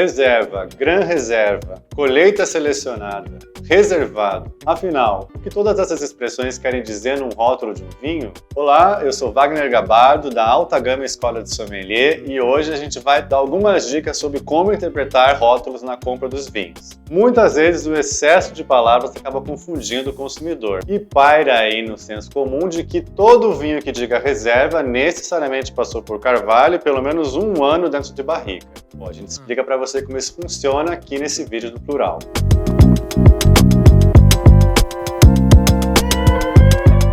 reserva, gran reserva, colheita selecionada, reservado. Afinal, o que todas essas expressões querem dizer num rótulo de um vinho? Olá, eu sou Wagner Gabardo, da Alta Gama Escola de Sommelier, e hoje a gente vai dar algumas dicas sobre como interpretar rótulos na compra dos vinhos. Muitas vezes o excesso de palavras acaba confundindo o consumidor, e paira aí no senso comum de que todo vinho que diga reserva necessariamente passou por carvalho pelo menos um ano dentro de barrica. Bom, a gente explica para você como isso funciona aqui nesse vídeo do Plural.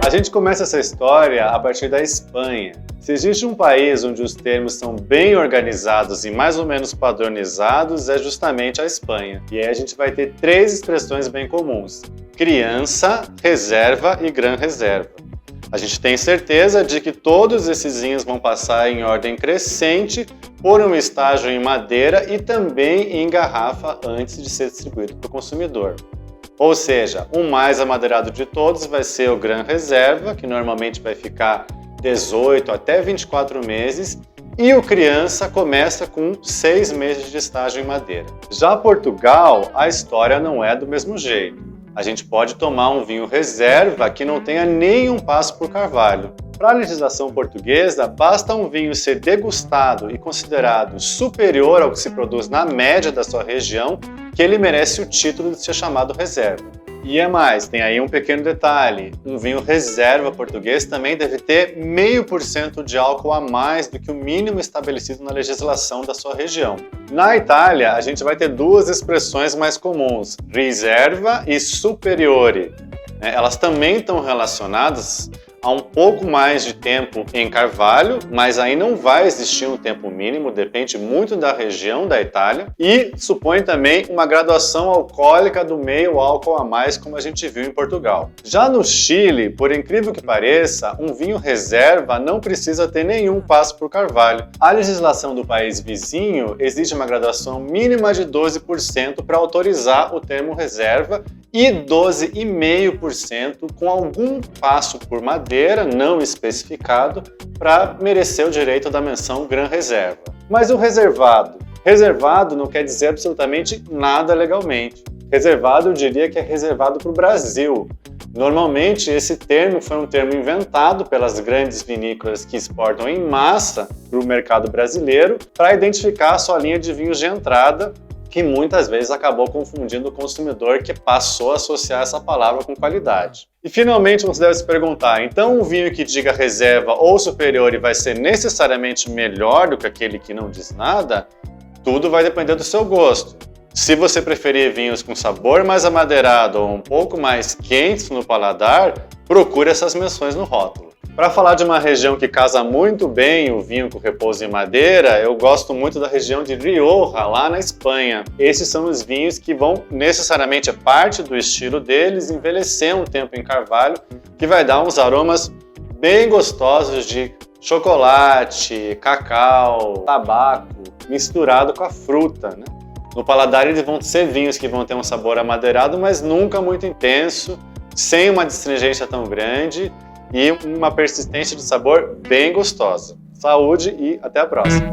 A gente começa essa história a partir da Espanha. Se existe um país onde os termos são bem organizados e mais ou menos padronizados, é justamente a Espanha. E aí a gente vai ter três expressões bem comuns: criança, reserva e gran reserva. A gente tem certeza de que todos esses vinhos vão passar em ordem crescente por um estágio em madeira e também em garrafa antes de ser distribuído para o consumidor. Ou seja, o mais amadeirado de todos vai ser o Gran Reserva, que normalmente vai ficar 18 até 24 meses, e o Criança começa com 6 meses de estágio em madeira. Já Portugal, a história não é do mesmo jeito. A gente pode tomar um vinho reserva que não tenha nenhum passo por carvalho. Para a legislação portuguesa, basta um vinho ser degustado e considerado superior ao que se produz na média da sua região, que ele merece o título de ser chamado reserva. E é mais, tem aí um pequeno detalhe: um vinho reserva português também deve ter 0,5% de álcool a mais do que o mínimo estabelecido na legislação da sua região. Na Itália, a gente vai ter duas expressões mais comuns: riserva e superiore. Elas também estão relacionadas a um pouco mais de tempo em carvalho, mas aí não vai existir um tempo mínimo, depende muito da região da Itália, e supõe também uma graduação alcoólica do meio álcool a mais, como a gente viu em Portugal. Já no Chile, por incrível que pareça, um vinho reserva não precisa ter nenhum passo por carvalho. A legislação do país vizinho exige uma graduação mínima de 12% para autorizar o termo reserva e 12,5% com algum passo por madeira não especificado para merecer o direito da menção Gran Reserva. Mas o reservado? Reservado não quer dizer absolutamente nada legalmente. Reservado eu diria que é reservado para o Brasil. Normalmente esse termo foi um termo inventado pelas grandes vinícolas que exportam em massa para o mercado brasileiro para identificar a sua linha de vinhos de entrada, que muitas vezes acabou confundindo o consumidor que passou a associar essa palavra com qualidade. E finalmente você deve se perguntar, então um vinho que diga reserva ou superior vai ser necessariamente melhor do que aquele que não diz nada? Tudo vai depender do seu gosto. Se você preferir vinhos com sabor mais amadeirado ou um pouco mais quentes no paladar, procure essas menções no rótulo. Para falar de uma região que casa muito bem o vinho com repouso em madeira, eu gosto muito da região de Rioja, lá na Espanha. Esses são os vinhos que vão necessariamente, parte do estilo deles, envelhecer um tempo em carvalho, que vai dar uns aromas bem gostosos de chocolate, cacau, tabaco, misturado com a fruta, né? No paladar eles vão ser vinhos que vão ter um sabor amadeirado, mas nunca muito intenso, sem uma astringência tão grande, e uma persistência de sabor bem gostosa. Saúde e até a próxima!